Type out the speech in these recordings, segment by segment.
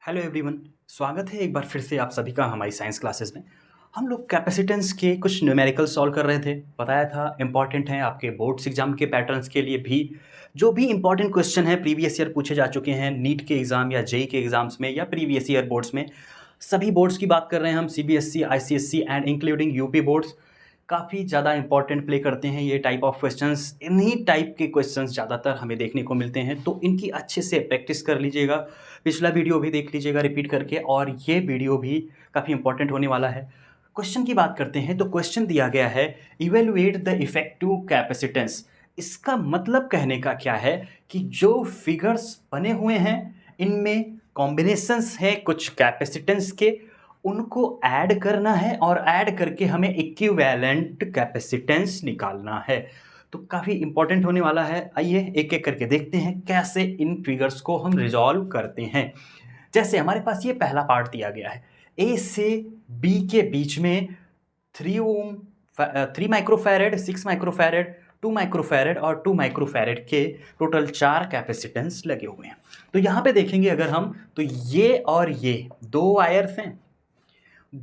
Hello everyone, स्वागत है एक बार फिर से आप सभी का हमारी साइंस क्लासेस में। हम लोग कैपेसिटेंस के कुछ न्यूमेरिकल सॉल्व कर रहे थे। बताया था इंपॉर्टेंट है आपके बोर्ड्स एग्जाम के पैटर्न्स के लिए भी। जो भी इंपॉर्टेंट क्वेश्चन है प्रीवियस ईयर पूछे जा चुके हैं नीट के एग्ज़ाम या जेई के एग्ज़ाम्स में या प्रीवियस ईयर बोर्ड्स में, सभी बोर्ड्स की बात कर रहे हैं हम, CBSE, ICSE and including UP boards. काफ़ी ज़्यादा इंपॉर्टेंट प्ले करते हैं ये टाइप ऑफ क्वेश्चंस। इन्हीं टाइप के क्वेश्चंस ज़्यादातर हमें देखने को मिलते हैं, तो इनकी अच्छे से प्रैक्टिस कर लीजिएगा। पिछला वीडियो भी देख लीजिएगा रिपीट करके, और ये वीडियो भी काफ़ी इंपॉर्टेंट होने वाला है। क्वेश्चन की बात करते हैं तो क्वेश्चन दिया गया है इवेलुएट द इफेक्टिव कैपेसिटेंस। इसका मतलब कहने का क्या है कि जो फिगर्स बने हुए हैं इनमें कॉम्बिनेशंस है कुछ कैपेसिटेंस के, उनको ऐड करना है और ऐड करके हमें इक्विवेलेंट कैपेसिटेंस निकालना है। तो काफ़ी इंपॉर्टेंट होने वाला है। आइए एक एक करके देखते हैं कैसे इन फिगर्स को हम रिजॉल्व करते हैं। जैसे हमारे पास ये पहला पार्ट दिया गया है, ए से बी के बीच में 3 माइक्रोफैरेड, 6 माइक्रोफैरेड, 2 माइक्रोफैरेड और 2 माइक्रोफैरेड के टोटल 4 कैपेसिटेंस लगे हुए हैं। तो यहाँ पे देखेंगे अगर हम, तो ये और ये दो वायर्स हैं,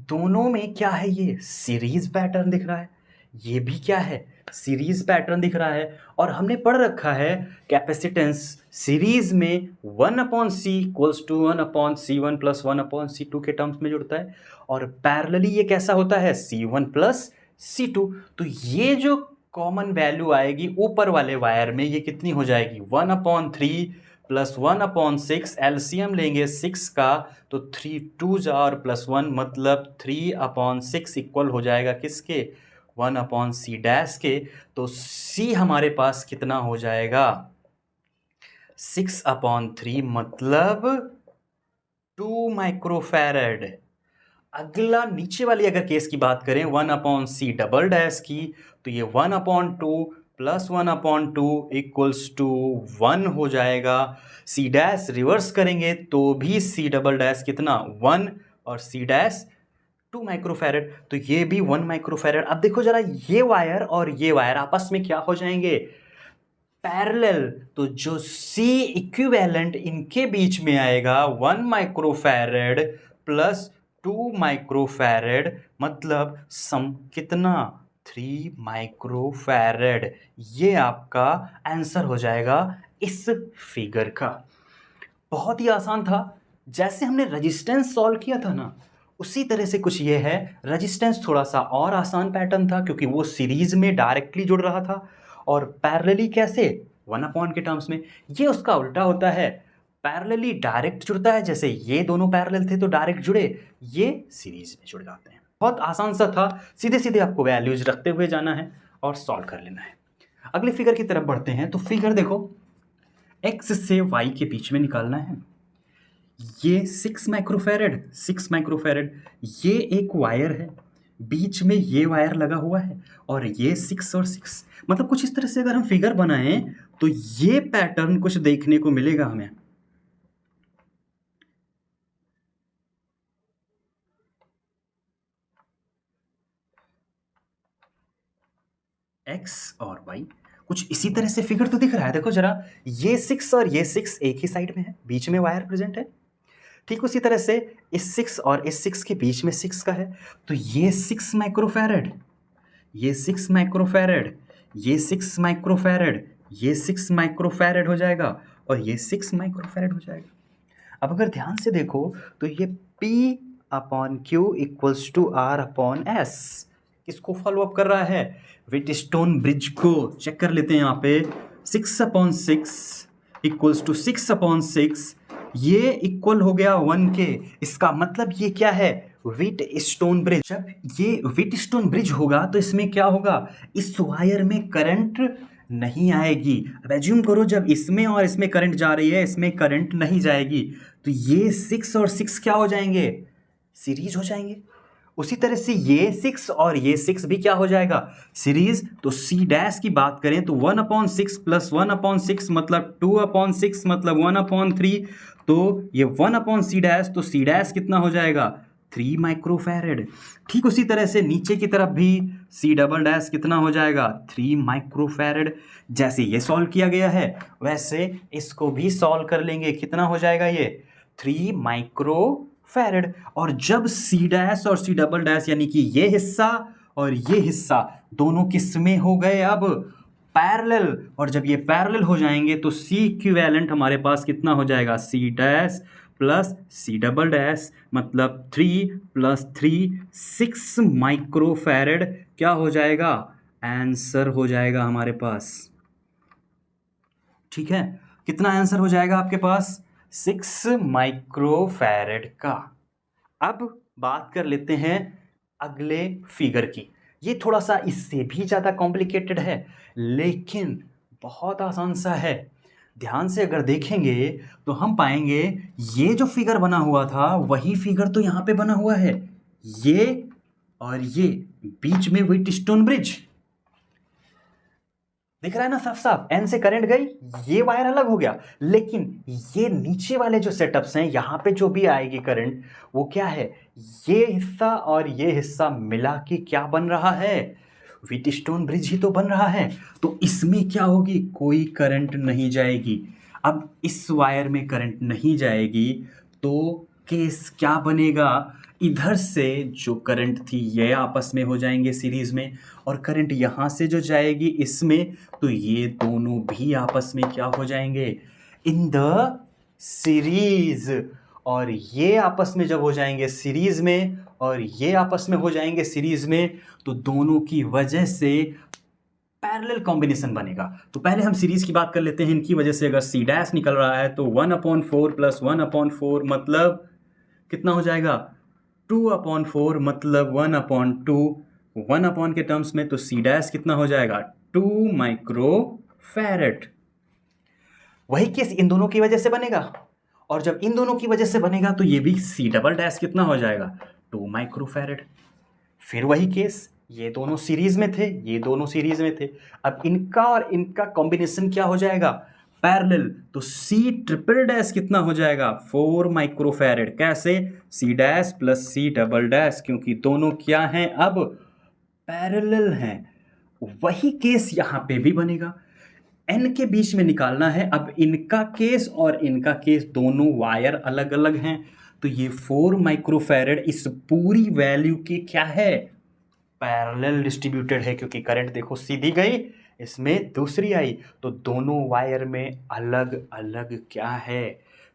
दोनों में क्या है, ये सीरीज पैटर्न दिख रहा है, ये भी क्या है, सीरीज पैटर्न दिख रहा है। और हमने पढ़ रखा है कैपेसिटेंस सीरीज में 1/c equals to 1/c1 plus 1/c2 के टर्म्स में जुड़ता है, और पैरेलली ये कैसा होता है, c1 प्लस c2। तो ये जो कॉमन वैल्यू आएगी ऊपर वाले वायर में, ये कितनी हो जाएगी, 1/3 प्लस 1/6। एलसीएम लेंगे 6 का तो 3 2 और प्लस 1 मतलब 3/6 इक्वल हो जाएगा किसके, 1/c डैश के। तो c हमारे पास कितना हो जाएगा, 6/3 मतलब 2 माइक्रोफैरेड। अगला नीचे वाली अगर केस की बात करें 1/c डबल डैश की, तो ये 1/2 प्लस 1/2 इक्वल्स टू 1 हो जाएगा। c डैश रिवर्स करेंगे तो भी c डबल डैश कितना 1 और c डैश 2 माइक्रोफैरेड, तो ये भी 1 माइक्रोफैरेड। अब देखो जरा, ये वायर और ये वायर आपस में क्या हो जाएंगे, पैरेलल। तो जो C इक्विवेलेंट इनके बीच में आएगा 1 माइक्रोफैरेड प्लस 2 माइक्रोफैरेड, मतलब सम कितना, 3 माइक्रोफैरेड। ये आपका आंसर हो जाएगा इस फिगर का। बहुत ही आसान था। जैसे हमने रेजिस्टेंस सॉल्व किया था ना, उसी तरह से कुछ ये है। रेजिस्टेंस थोड़ा सा और आसान पैटर्न था क्योंकि वो सीरीज में डायरेक्टली जुड़ रहा था, और पैरेलली कैसे, 1/, के टर्म्स में। ये उसका उल्टा होता है, पैरेलली डायरेक्ट जुड़ता है, जैसे ये दोनों पैरेलल थे तो डायरेक्ट जुड़े, ये सीरीज में जुड़ जाते हैं। बहुत आसान सा था, सीधे सीधे आपको वैल्यूज रखते हुए जाना है और सॉल्व कर लेना है। अगले फिगर की तरफ बढ़ते हैं। तो फिगर देखो, x से y के बीच में निकालना है। ये 6 माइक्रोफैरेड, 6 माइक्रोफैरेड, ये एक वायर है, बीच में ये वायर लगा हुआ है, और ये 6 और 6, मतलब कुछ इस तरह से अगर हम फिगर बनाएं तो ये पैटर्न कुछ देखने को मिलेगा हमें। x और y कुछ इसी तरह से फिगर तो दिख रहा है। देखो जरा, ये 6 और ये 6 एक ही साइड में है, बीच में वायर प्रेजेंट है। ठीक उसी तरह से इस 6 और इस 6 के बीच में 6 का है, तो ये 6 माइक्रोफैरेड, ये 6 माइक्रोफैरेड, ये 6 माइक्रोफैरेड, ये 6 माइक्रोफैरेड हो जाएगा, और ये 6 माइक्रोफैरेड हो जाएगा। अब अगर ध्यान से देखो तो ये P/Q इक्वल्स टू R/S किसको फॉलो अप कर रहा है, व्हीटस्टोन ब्रिज को। चेक कर लेते हैं यहाँ पे, 6/6 इक्वल्स टू 6/6, ये इक्वल हो गया 1 के। इसका मतलब ये क्या है, व्हीटस्टोन ब्रिज। जब ये व्हीटस्टोन ब्रिज होगा तो इसमें क्या होगा, इस वायर में करंट नहीं आएगी। अब एज्यूम करो जब इसमें और इसमें करंट जा रही है, इसमें करंट नहीं जाएगी, तो ये 6 और 6 क्या हो जाएंगे, सीरीज हो जाएंगे। उसी तरह से ये 6 और ये 6 भी क्या हो जाएगा, सीरीज। तो C डैश की बात करें तो 1/6 प्लस 1/6 मतलब 2/6 मतलब 1/3, तो ये 1/C डैश, तो C डैश कितना हो जाएगा, 3 माइक्रोफैरेड। ठीक उसी तरह से नीचे की तरफ भी C डबल डैश कितना हो जाएगा, 3 माइक्रोफैरेड। जैसे ये सॉल्व किया गया है वैसे इसको भी सॉल्व कर लेंगे। कितना हो जाएगा ये, 3 माइक्रो फैरड। और जब सी डैश और सी डबल डैश यानी कि ये हिस्सा और ये हिस्सा दोनों किस में हो गए अब पैरेलल, और जब ये पैरेलल हो जाएंगे तो सी इक्विवेलेंट हमारे पास कितना हो जाएगा C dash plus C double dash, मतलब 3 प्लस 3 6 माइक्रो फैरड क्या हो जाएगा आंसर हो जाएगा हमारे पास। ठीक है, कितना आंसर हो जाएगा आपके पास 6 माइक्रो फैरड का। अब बात कर लेते हैं अगले फिगर की। ये थोड़ा सा इससे भी ज़्यादा कॉम्प्लिकेटेड है लेकिन बहुत आसान सा है। ध्यान से अगर देखेंगे तो हम पाएंगे ये जो फिगर बना हुआ था वही फिगर तो यहाँ पे बना हुआ है, ये और ये बीच में व्हीटस्टोन ब्रिज दिख रहा है ना साफ साफ। एन से करंट गई, ये वायर अलग हो गया, लेकिन ये नीचे वाले जो सेटअप्स हैं यहाँ पे जो भी आएगी करंट वो क्या है, ये हिस्सा और ये हिस्सा मिला के क्या बन रहा है व्हीटस्टोन ब्रिज ही तो बन रहा है। तो इसमें क्या होगी कोई करंट नहीं जाएगी। अब इस वायर में करंट नहीं जाएगी तो केस क्या बनेगा, इधर से जो करंट थी ये आपस में हो जाएंगे सीरीज में, और करंट यहाँ से जो जाएगी इसमें तो ये दोनों भी आपस में क्या हो जाएंगे इन द सीरीज। और ये आपस में जब हो जाएंगे सीरीज में और ये आपस में हो जाएंगे सीरीज में तो दोनों की वजह से पैरेलल कॉम्बिनेशन बनेगा। तो पहले हम सीरीज की बात कर लेते हैं। इनकी वजह से अगर सी डैश निकल रहा है तो 1/4 प्लस 1/4 मतलब कितना हो जाएगा 2/4 मतलब 1/2, 1 के टर्म्स में तो सी डैश कितना हो जाएगा 2 माइक्रो फैरड। वही केस इन दोनों की वजह से बनेगा, और जब इन दोनों की वजह से बनेगा तो ये भी सी डबल डैश कितना हो जाएगा 2 माइक्रो फैरड। फिर वही केस, ये दोनों सीरीज में थे, ये दोनों सीरीज में थे, अब इनका और इनका कॉम्बिनेशन क्या हो जाएगा पैरेलल, तो सी ट्रिपल डैश कितना हो जाएगा 4 माइक्रो फैरड। कैसे C dash plus C double dash, क्योंकि दोनों क्या हैं अब पैरेलल हैं। वही केस यहां पे भी बनेगा, एन के बीच में निकालना है। अब इनका केस और इनका केस दोनों वायर अलग अलग हैं तो ये 4 माइक्रो फैरड इस पूरी वैल्यू के क्या है पैरेलल डिस्ट्रीब्यूटेड है, क्योंकि करंट देखो सीधी गई इसमें दूसरी आई तो दोनों वायर में अलग अलग क्या है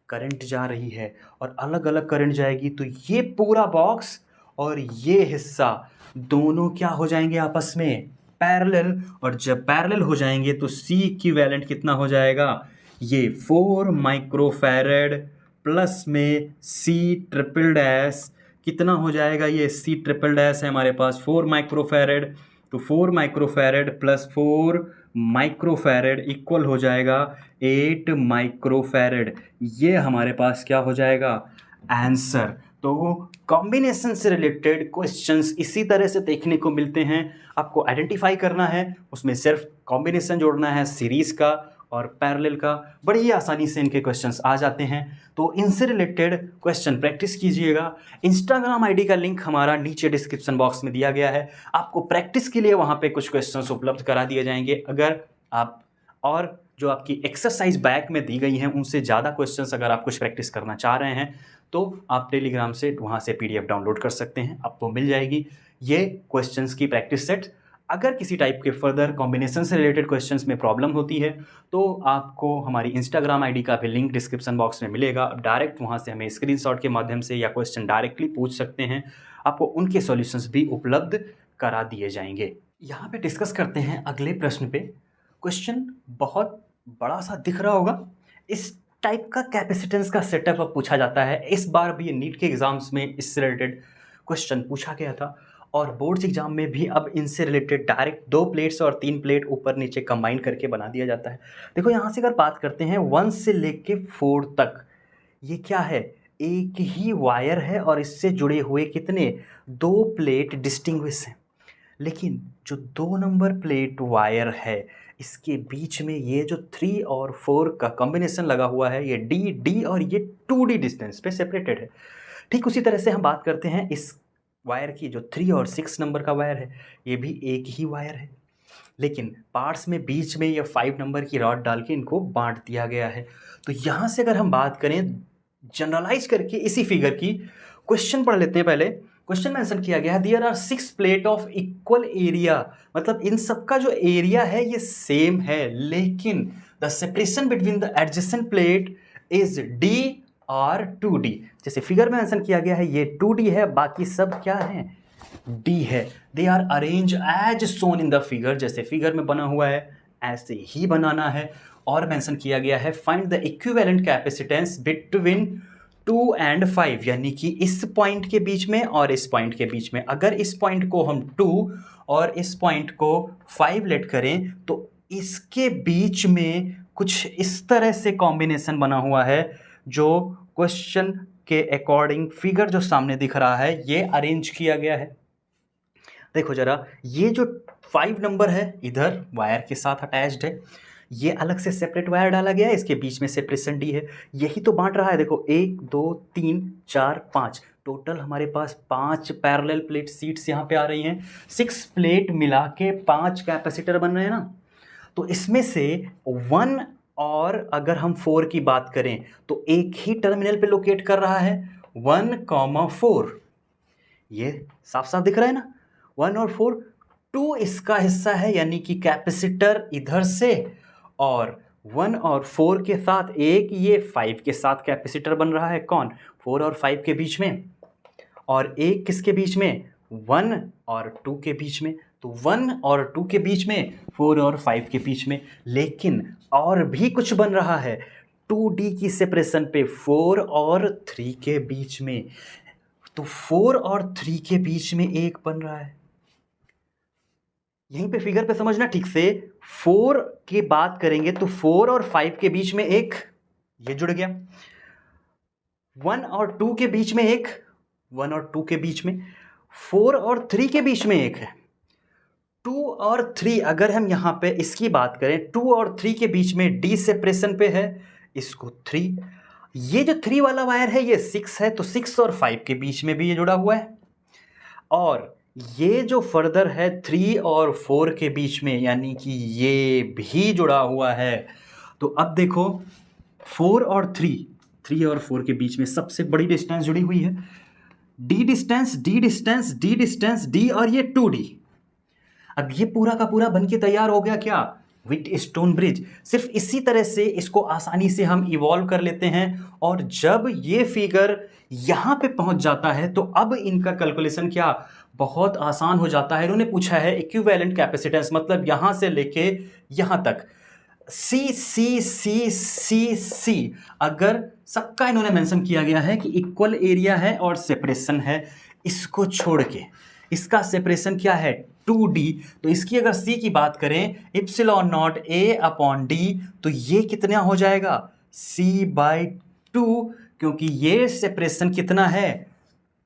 करंट जा रही है, और अलग अलग करंट जाएगी तो ये पूरा बॉक्स और ये हिस्सा दोनों क्या हो जाएंगे आपस में पैरेलल। और जब पैरेलल हो जाएंगे तो सी इक्विवेलेंट कितना हो जाएगा ये 4 माइक्रो फैरड प्लस में सी ट्रिपल डैश कितना हो जाएगा, ये सी ट्रिपल डैश है हमारे पास 4 माइक्रो फैरड, तो 4 micro farad plus 4 micro farad equal हो जाएगा 8 माइक्रो फैरड। ये हमारे पास क्या हो जाएगा आंसर। तो कॉम्बिनेशन से रिलेटेड क्वेश्चंस इसी तरह से देखने को मिलते हैं। आपको आइडेंटिफाई करना है, उसमें सिर्फ कॉम्बिनेशन जोड़ना है सीरीज का और पैरेलल का, बड़ी ही आसानी से इनके क्वेश्चंस आ जाते हैं। तो इनसे रिलेटेड क्वेश्चन प्रैक्टिस कीजिएगा। इंस्टाग्राम आईडी का लिंक हमारा नीचे डिस्क्रिप्शन बॉक्स में दिया गया है, आपको प्रैक्टिस के लिए वहाँ पे कुछ क्वेश्चंस उपलब्ध करा दिए जाएंगे। अगर आप और जो आपकी एक्सरसाइज बैक में दी गई हैं उनसे ज़्यादा क्वेश्चंस अगर आप कुछ प्रैक्टिस करना चाह रहे हैं तो आप टेलीग्राम से वहाँ से PDF डाउनलोड कर सकते हैं, आपको मिल जाएगी ये क्वेश्चंस की प्रैक्टिस सेट। अगर किसी टाइप के फर्दर कॉम्बिनेशन से रिलेटेड क्वेश्चंस में प्रॉब्लम होती है तो आपको हमारी इंस्टाग्राम आईडी का भी लिंक डिस्क्रिप्शन बॉक्स में मिलेगा, आप डायरेक्ट वहाँ से हमें स्क्रीनशॉट के माध्यम से या क्वेश्चन डायरेक्टली पूछ सकते हैं, आपको उनके सॉल्यूशंस भी उपलब्ध करा दिए जाएंगे। यहाँ पे डिस्कस करते हैं अगले प्रश्न पे। क्वेश्चन बहुत बड़ा सा दिख रहा होगा, इस टाइप का कैपेसिटेंस का सेटअप अब पूछा जाता है। इस बार भी नीट के एग्जाम्स में इससे रिलेटेड क्वेश्चन पूछा गया था और बोर्ड्स एग्जाम में भी अब इनसे रिलेटेड डायरेक्ट 2 प्लेट्स और 3 प्लेट ऊपर नीचे कंबाइन करके बना दिया जाता है। देखो यहाँ से अगर बात करते हैं 1 से लेके 4 तक, ये क्या है एक ही वायर है और इससे जुड़े हुए कितने 2 प्लेट डिस्टिंग्विश हैं, लेकिन जो 2 नंबर प्लेट वायर है इसके बीच में ये जो 3 और 4 का कॉम्बिनेशन लगा हुआ है, ये डी और ये 2D डिस्टेंस पे सेपरेटेड है। ठीक उसी तरह से हम बात करते हैं इस वायर की, जो 3 और 6 नंबर का वायर है ये भी एक ही वायर है, लेकिन पार्ट्स में बीच में ये 5 नंबर की रॉड डाल के इनको बांट दिया गया है। तो यहाँ से अगर हम बात करें जनरलाइज करके इसी फिगर की क्वेश्चन पढ़ लेते हैं। पहले क्वेश्चन मेंशन किया गया है there are 6 plate of equal area, मतलब इन सबका जो एरिया है ये सेम है, लेकिन the separation between the adjacent plate is D और 2D। जैसे फिगर में मेंशन किया गया है ये 2D है, बाकी सब क्या है, D है। They are arranged as shown in the figure, जैसे फिगर में बना हुआ है ऐसे ही बनाना है। और मेंशन किया गया है find the equivalent capacitance between 2 and 5, यानी कि इस पॉइंट के बीच में और इस पॉइंट के बीच में। अगर इस पॉइंट को हम 2 और इस पॉइंट को 5 लेट करें तो इसके बीच में कुछ इस तरह से कॉम्बिनेशन बना हुआ है जो क्वेश्चन के अकॉर्डिंग फिगर जो सामने दिख रहा है ये अरेंज किया गया है। देखो जरा, ये जो 5 नंबर है इधर वायर के साथ अटैच्ड है, ये अलग से सेपरेट वायर डाला गया है, इसके बीच में सेपरेशन डी है, यही तो बांट रहा है। देखो 1 2 3 4 5, टोटल हमारे पास 5 पैरेलल प्लेट सीट्स यहाँ पे आ रही हैं। 6 प्लेट मिला के 5 कैपेसिटर बन रहे हैं ना, तो इसमें से 1 और अगर हम 4 की बात करें तो एक ही टर्मिनल पे लोकेट कर रहा है 1,4, ये साफ साफ दिख रहा है ना, 1 और 4। 2 इसका हिस्सा है, यानी कि कैपेसिटर इधर से, और 1 और 4 के साथ एक ये 5 के साथ कैपेसिटर बन रहा है, कौन, 4 और 5 के बीच में, और एक किसके बीच में, 1 और 2 के बीच में। तो 1 और 2 के बीच में, 4 और 5 के बीच में। लेकिन और भी कुछ बन रहा है 2D की सेपरेशन पे 4 और 3 के बीच में, तो 4 और 3 के बीच में एक बन रहा है। यहीं पे फिगर पे समझना ठीक से, 4 की बात करेंगे तो 4 और 5 के बीच में एक, ये जुड़ गया। 1 और 2 के बीच में एक, 1 और 2 के बीच में। 4 और 3 के बीच में एक है। 2 और 3 अगर हम यहाँ पे इसकी बात करें, 2 और 3 के बीच में डी सेपरेशन पे है, इसको 3। ये जो 3 वाला वायर है ये 6 है, तो 6 और 5 के बीच में भी ये जुड़ा हुआ है। और ये जो फर्दर है 3 और 4 के बीच में, यानी कि ये भी जुड़ा हुआ है। तो अब देखो 4 और 3 और 4 के बीच में सबसे बड़ी डिस्टेंस जुड़ी हुई है, D distance D distance D distance D, और ये 2D। अब ये पूरा का पूरा बन के तैयार हो गया क्या, व्हीटस्टोन ब्रिज। सिर्फ इसी तरह से इसको आसानी से हम इवॉल्व कर लेते हैं, और जब ये फिगर यहाँ पे पहुंच जाता है तो अब इनका कैलकुलेशन क्या बहुत आसान हो जाता है। इन्होंने पूछा है इक्विवेलेंट कैपेसिटेंस, मतलब यहाँ से लेके यहाँ तक सी सी सी सी सी, अगर सबका इन्होंने मेंशन किया गया है कि इक्वल एरिया है और सेपरेशन है, इसको छोड़ के इसका सेपरेशन क्या है 2D, तो इसकी अगर C की बात करें इप्सिलॉन नॉट A/D, तो ये कितना हो जाएगा C/2, क्योंकि ये सेपरेशन कितना है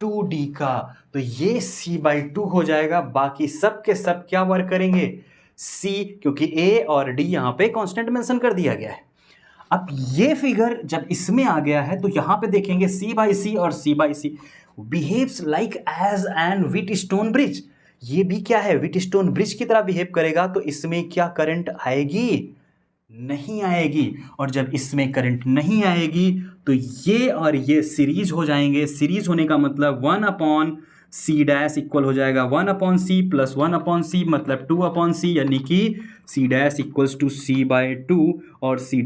2D का, तो ये C/2 हो जाएगा। बाकी सब के सब क्या वर्क करेंगे C, क्योंकि A और D यहाँ पे कांस्टेंट मेंशन कर दिया गया है। अब ये फिगर जब इसमें आ गया है तो यहाँ पे देखेंगे C/C और C/C behaves like as an Wheatstone bridge. ये भी क्या है, व्हीटस्टोन ब्रिज की तरह बिहेव करेगा, तो इसमें क्या करंट आएगी, नहीं आएगी। और जब इसमें करंट नहीं आएगी तो ये और ये सीरीज हो जाएंगे। सीरीज होने का मतलब 1/C' इक्वल हो जाएगा 1/C प्लस 1/C, मतलब 2/C, यानी कि C' इक्वल्स टू C/2, और C"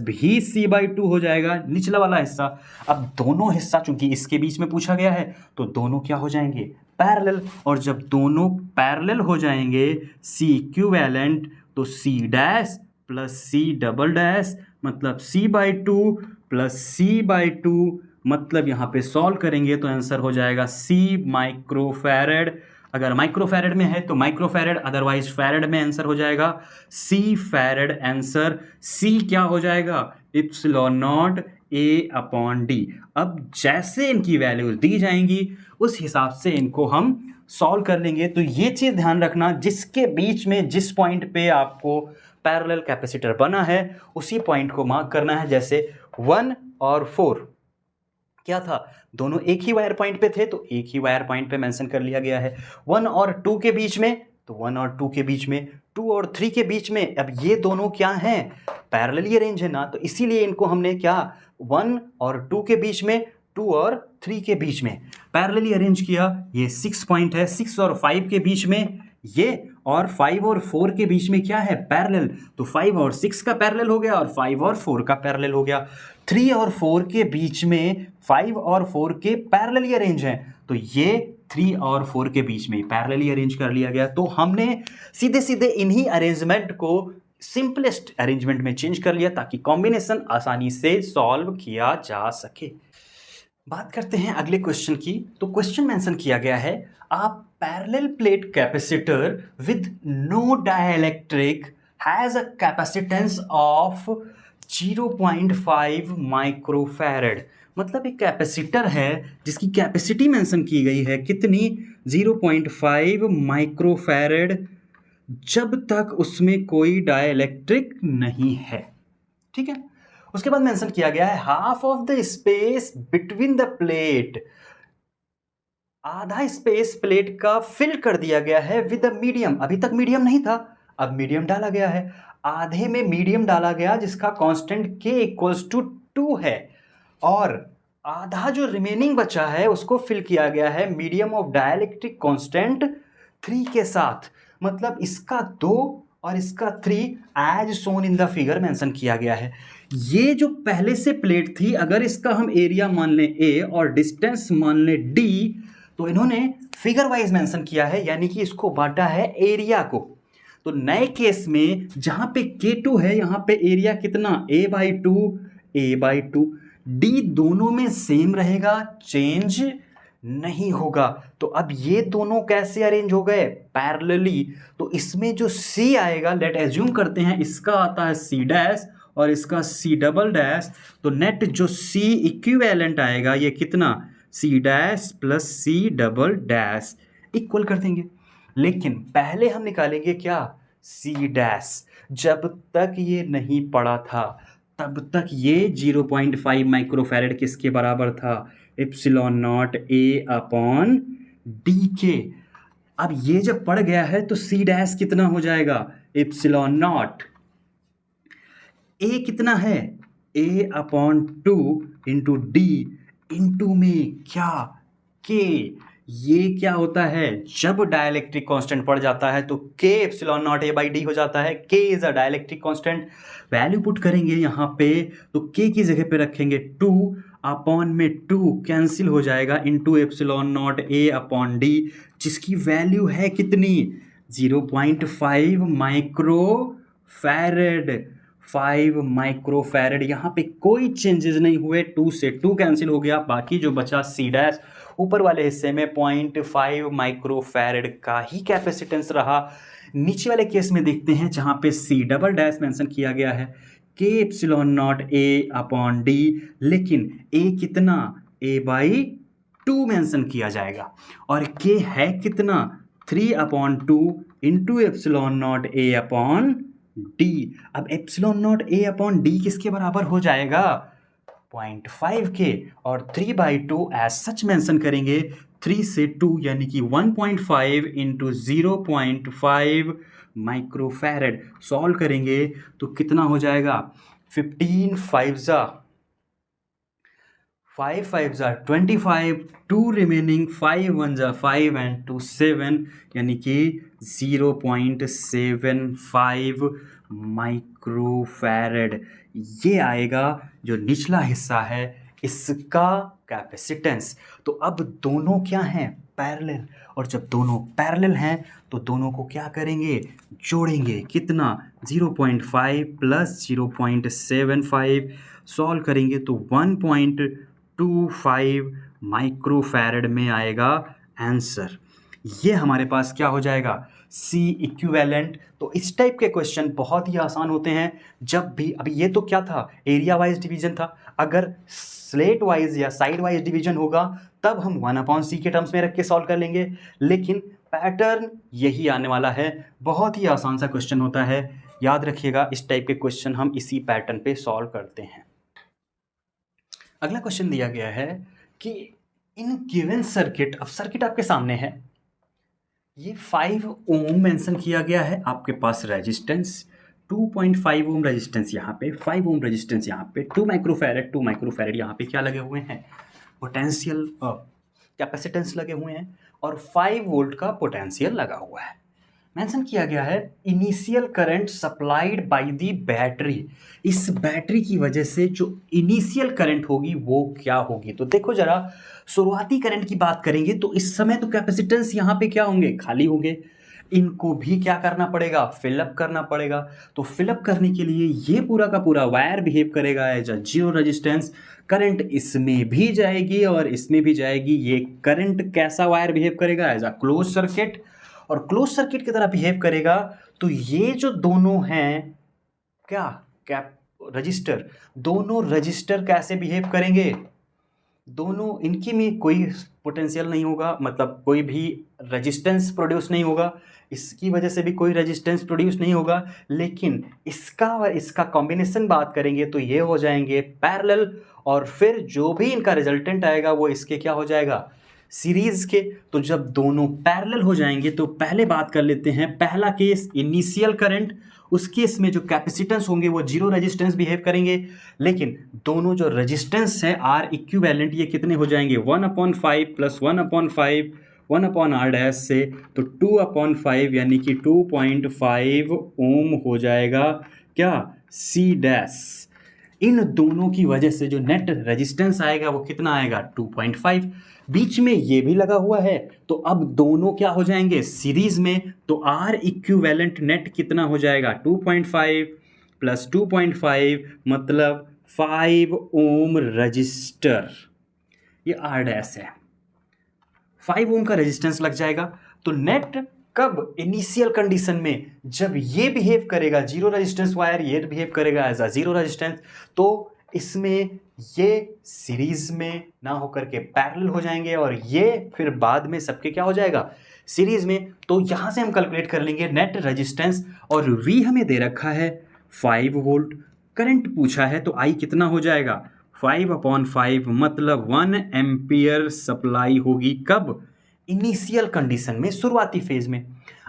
भी C/2 हो जाएगा, निचला वाला हिस्सा। अब दोनों हिस्सा चूंकि इसके बीच में पूछा गया है तो दोनों क्या हो जाएंगे, पैरेलल। और जब दोनों पैरेलल हो जाएंगे C इक्विवेलेंट, तो C' प्लस C" मतलब C/2 प्लस C/2, मतलब यहाँ पे सॉल्व करेंगे तो आंसर हो जाएगा C माइक्रोफैरेड। अगर माइक्रोफैरेड में है तो माइक्रोफैरेड, अदरवाइज फैरेड में आंसर हो जाएगा C फैरेड। आंसर C क्या हो जाएगा, इप्सिलॉन नॉट A/D। अब जैसे इनकी वैल्यूज दी जाएंगी उस हिसाब से इनको हम सॉल्व कर लेंगे। तो ये चीज़ ध्यान रखना, जिसके बीच में जिस पॉइंट पे आपको पैरेलल कैपेसिटर बना है उसी पॉइंट को मार्क करना है। जैसे 1 और 4 क्या था, दोनों एक ही वायर पॉइंट पे थे, तो एक ही वायर पॉइंट पे मेंशन कर लिया गया है। 1 और 2 के बीच में तो 1 और 2 के बीच में, 2 और 3 के बीच में। अब ये दोनों क्या हैं, पैरेलली अरेंज है ना, तो इसीलिए इनको हमने क्या 1 और 2 के बीच में, 2 और 3 के बीच में पैरेलली अरेंज किया। ये 6 पॉइंट है, 6 और 5 के बीच में ये, और 5 और 4 के बीच में क्या है, पैरेलल। तो 5 और 6 का पैरेलल हो गया और 5 और 4 का पैरेलल हो गया। 3 और 4 के बीच में 5 और 4 के पैरेलली अरेंज हैं, तो ये 3 और 4 के बीच में पैरेलली अरेंज कर लिया गया। तो हमने सीधे सीधे इन्हीं अरेंजमेंट को सिंपलेस्ट अरेंजमेंट में चेंज कर लिया ताकि कॉम्बिनेशन आसानी से सॉल्व किया जा सके। बात करते हैं अगले क्वेश्चन की। तो क्वेश्चन मेंशन किया गया है, आप parallel plate capacitor with no dielectric has a capacitance of 0.5 microfarad. मतलब एक कैपेसिटर है जिसकी कैपेसिटी मेंशन की गई है कितनी, 0.5 माइक्रोफैरड, जब तक उसमें कोई डाइलेक्ट्रिक नहीं है। ठीक है। उसके बाद मेंशन किया गया है, half of the space between the plate, आधा स्पेस प्लेट का फिल कर दिया गया है विद अ मीडियम। अभी तक मीडियम नहीं था, अब मीडियम डाला गया है। आधे में मीडियम डाला गया जिसका कांस्टेंट k इक्वल्स टू 2 है, और आधा जो रिमेनिंग बचा है उसको फिल किया गया है मीडियम ऑफ डाइलेक्ट्रिक कांस्टेंट 3 के साथ। मतलब इसका 2 और इसका 3 as shown in the figure mention किया गया है। ये जो पहले से प्लेट थी, अगर इसका हम एरिया मान लें a और डिस्टेंस मान लें d, तो इन्होंने फिगर वाइज मेंशन किया है, यानी कि इसको बांटा है एरिया को। तो नए केस में जहां पे K2 है, यहां पे एरिया कितना, a/2 d दोनों में सेम रहेगा, चेंज नहीं होगा। तो अब ये दोनों कैसे अरेंज हो गए, पैरेलली। तो इसमें जो C आएगा, लेट एज्यूम करते हैं इसका आता है C डैश और इसका C डबल डैश, तो नेट जो C इक्विवेलेंट आएगा ये कितना, C dash plus C double dash equal कर देंगे। लेकिन पहले हम निकालेंगे क्या, C डैश। जब तक ये नहीं पड़ा था तब तक ये 0.5 माइक्रोफैरड किसके बराबर था, epsilon not A upon D के। अब ये जब पड़ गया है तो C डैश कितना हो जाएगा, एप्सिलॉन नॉट A कितना है, A upon 2 into D into में क्या, K। ये क्या होता है, जब डाइलेक्ट्रिक कांस्टेंट पड़ जाता है तो K एप्सिलॉन नॉट A/D हो जाता है। K is a dielectric constant, value put करेंगे यहाँ पे, तो K की जगह पे रखेंगे 2 अपॉन में 2 कैंसिल हो जाएगा into epsilon not A upon D, जिसकी वैल्यू है कितनी, 0.5 माइक्रो फैरेड। 5 माइक्रोफैरड, यहाँ पे कोई चेंजेस नहीं हुए, 2 से 2 कैंसिल हो गया, बाकी जो बचा C डैश ऊपर वाले हिस्से में 0.5 माइक्रोफैरड का ही कैपेसिटेंस रहा। नीचे वाले केस में देखते हैं जहाँ पे C डबल डैश मेंशन किया गया है, K epsilon not A upon D, लेकिन A कितना, A/2 मेंशन किया जाएगा, और K है कितना, 3 upon 2 into epsilon not A upon D। अब epsilon not A upon D किसके बराबर हो जाएगा, 0.5 के, और 3/2 एज सच मेंशन करेंगे, 3 से 2 यानी कि 1.5 इंटू 0.5 माइक्रोफैरड। सॉल्व करेंगे तो कितना हो जाएगा, 15 5 जा 25, 2 रिमेनिंग, 5 1 जा 5 एंड 2 7, यानी कि 0.75 माइक्रोफैरड। ये आएगा जो निचला हिस्सा है इसका कैपेसिटेंस। तो अब दोनों क्या हैं, पैरेलल, और जब दोनों पैरेलल हैं तो दोनों को क्या करेंगे, जोड़ेंगे। कितना, 0.5 प्लस 0.75, सॉल्व करेंगे तो 1.25 माइक्रोफैरड में आएगा आंसर। ये हमारे पास क्या हो जाएगा, C इक्विवेलेंट। तो इस टाइप के क्वेश्चन बहुत ही आसान होते हैं। जब भी, अभी ये तो क्या था, एरिया वाइज डिवीजन था, अगर स्लेट वाइज या साइड वाइज डिवीजन होगा तब हम 1/C के टर्म्स में रख के सॉल्व कर लेंगे, लेकिन पैटर्न यही आने वाला है। बहुत ही आसान सा क्वेश्चन होता है, याद रखिएगा इस टाइप के क्वेश्चन हम इसी पैटर्न पे सॉल्व करते हैं। अगला क्वेश्चन दिया गया है कि इन गिवन सर्किट, अब सर्किट आपके सामने है, ये 5 ओम मेंशन किया गया है, आपके पास रेजिस्टेंस 2.5 ओम रेजिस्टेंस यहाँ पे, 5 ओम रेजिस्टेंस यहाँ पे, 2 माइक्रोफैरेड यहाँ पे क्या लगे हुए हैं, पोटेंशियल कैपेसिटेंस लगे हुए हैं, और 5 वोल्ट का पोटेंशियल लगा हुआ है। मेंशन किया गया है initial current supplied by the battery. इस बैटरी की वजह से जो इनिशियल करंट होगी वो क्या होगी, तो देखो जरा, शुरुआती करंट की बात करेंगे तो इस समय तो कैपेसिटेंस यहाँ पे क्या होंगे, खाली होंगे, इनको भी क्या करना पड़ेगा, फिलअप करना पड़ेगा। तो फिलअप करने के लिए ये पूरा का पूरा वायर बिहेव करेगा as a zero resistance, current इसमें भी जाएगी और इसमें भी जाएगी। ये करंट कैसा वायर बिहेव करेगा, एज अ क्लोज सर्किट, और क्लोज सर्किट की तरह बिहेव करेगा। तो ये जो दोनों हैं क्या रजिस्टर, दोनों रजिस्टर कैसे बिहेव करेंगे, दोनों इनकी में कोई पोटेंशियल नहीं होगा, मतलब कोई भी रेजिस्टेंस प्रोड्यूस नहीं होगा, इसकी वजह से भी कोई रेजिस्टेंस प्रोड्यूस नहीं होगा, लेकिन इसका और इसका कॉम्बिनेशन बात करेंगे तो ये हो जाएंगे पैरेलल, और फिर जो भी इनका रिजल्टेंट आएगा वो इसके क्या हो जाएगा, सीरीज के। तो जब दोनों पैरेलल हो जाएंगे तो पहले बात कर लेते हैं पहला केस, इनिशियल करंट। उस केस में जो कैपेसिटेंस होंगे वो जीरो रेजिस्टेंस बिहेव करेंगे, लेकिन दोनों जो रेजिस्टेंस है आर इक्विवेलेंट, ये कितने हो जाएंगे, 1/5 प्लस 1/5 1/R डैश से, तो 2/5 यानी कि 2.5 ओम हो जाएगा क्या, सी डैश। इन दोनों की वजह से जो नेट रेजिस्टेंस आएगा वो कितना आएगा, 2.5। बीच में ये भी लगा हुआ है, तो अब दोनों क्या हो जाएंगे, सीरीज में। तो आर इक्विवेलेंट नेट कितना हो जाएगा, 2.5 प्लस 2.5 मतलब 5 ओम रजिस्टर, ये आर डैश है, 5 ओम का रेजिस्टेंस लग जाएगा। तो नेट कब, इनिशियल कंडीशन में, जब ये बिहेव करेगा जीरो रेजिस्टेंस वायर, ये बिहेव करेगा एज अ जीरो रेजिस्टेंस, तो इसमें ये सीरीज में ना होकर के पैरेलल हो जाएंगे, और ये फिर बाद में सबके क्या हो जाएगा, सीरीज में। तो यहां से हम कैलकुलेट कर लेंगे नेट रेजिस्टेंस, और V हमें दे रखा है 5 वोल्ट, करंट पूछा है तो I कितना हो जाएगा, 5/5 मतलब 1 एम्पियर सप्लाई होगी, कब, इनिशियल कंडीशन में, शुरुआती फेज में।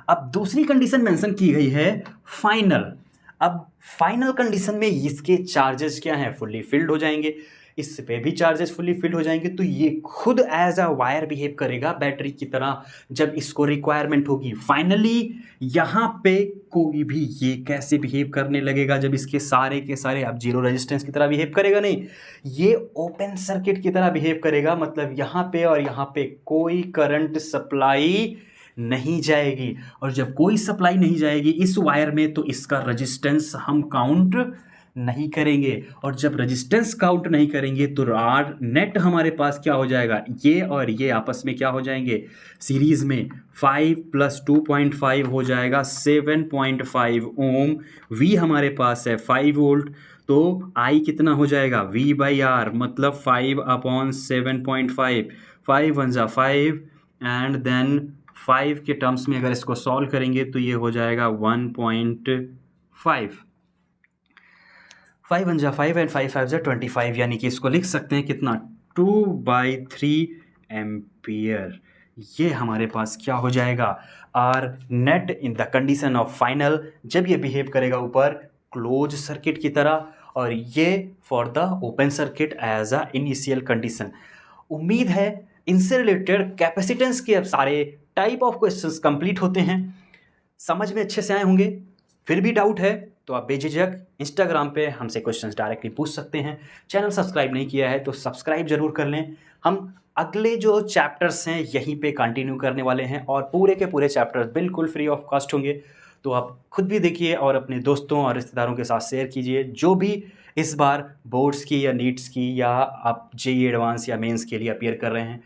अब दूसरी कंडीशन मेंशन की गई है फाइनल। अब फाइनल कंडीशन में इसके चार्जेस क्या हैं, फुल्ली फिल्ड हो जाएंगे, इस पे भी चार्जेस फुल्ली फिल्ड हो जाएंगे, तो ये खुद एज अ वायर बिहेव करेगा बैटरी की तरह जब इसको रिक्वायरमेंट होगी। फाइनली यहाँ पे कोई भी ये कैसे बिहेव करने लगेगा, जब इसके सारे के सारे, अब जीरो रेजिस्टेंस की तरह बिहेव करेगा नहीं, ये ओपन सर्किट की तरह बिहेव करेगा, मतलब यहाँ पे और यहाँ पे कोई करंट सप्लाई नहीं जाएगी, और जब कोई सप्लाई नहीं जाएगी इस वायर में तो इसका रेजिस्टेंस हम काउंट नहीं करेंगे, और जब रेजिस्टेंस काउंट नहीं करेंगे तो आर नेट हमारे पास क्या हो जाएगा, ये और ये आपस में क्या हो जाएंगे, सीरीज में, 5 प्लस 2.5 हो जाएगा 7.5 ओम। V हमारे पास है 5 वोल्ट, तो I कितना हो जाएगा, V/R मतलब 5/7.5, 5 1 जा 5, एंड देन 5 के टर्म्स में अगर इसको सॉल्व करेंगे तो ये हो जाएगा 1.5, 5 1 जा 5 एंड 5 5 जा 25, यानी कि इसको लिख सकते हैं कितना, 2/3 एम्पियर। ये हमारे पास क्या हो जाएगा, R net in the condition of final, जब ये बिहेव करेगा ऊपर क्लोज सर्किट की तरह, और ये for the open circuit as a initial condition. उम्मीद है इनसे रिलेटेड कैपेसिटेंस के अब सारे टाइप ऑफ क्वेश्चंस कंप्लीट होते हैं, समझ में अच्छे से आए होंगे। फिर भी डाउट है तो आप बेझिझक इंस्टाग्राम पे हमसे क्वेश्चंस डायरेक्टली पूछ सकते हैं। चैनल सब्सक्राइब नहीं किया है तो सब्सक्राइब जरूर कर लें। हम अगले जो चैप्टर्स हैं यहीं पे कंटिन्यू करने वाले हैं, और पूरे के पूरे चैप्टर्स बिल्कुल फ्री ऑफ कॉस्ट होंगे, तो आप खुद भी देखिए और अपने दोस्तों और रिश्तेदारों के साथ शेयर कीजिए, जो भी इस बार बोर्ड्स की या नीट्स की या आप JEE एडवांस या मेंस के लिए अपीयर कर रहे हैं।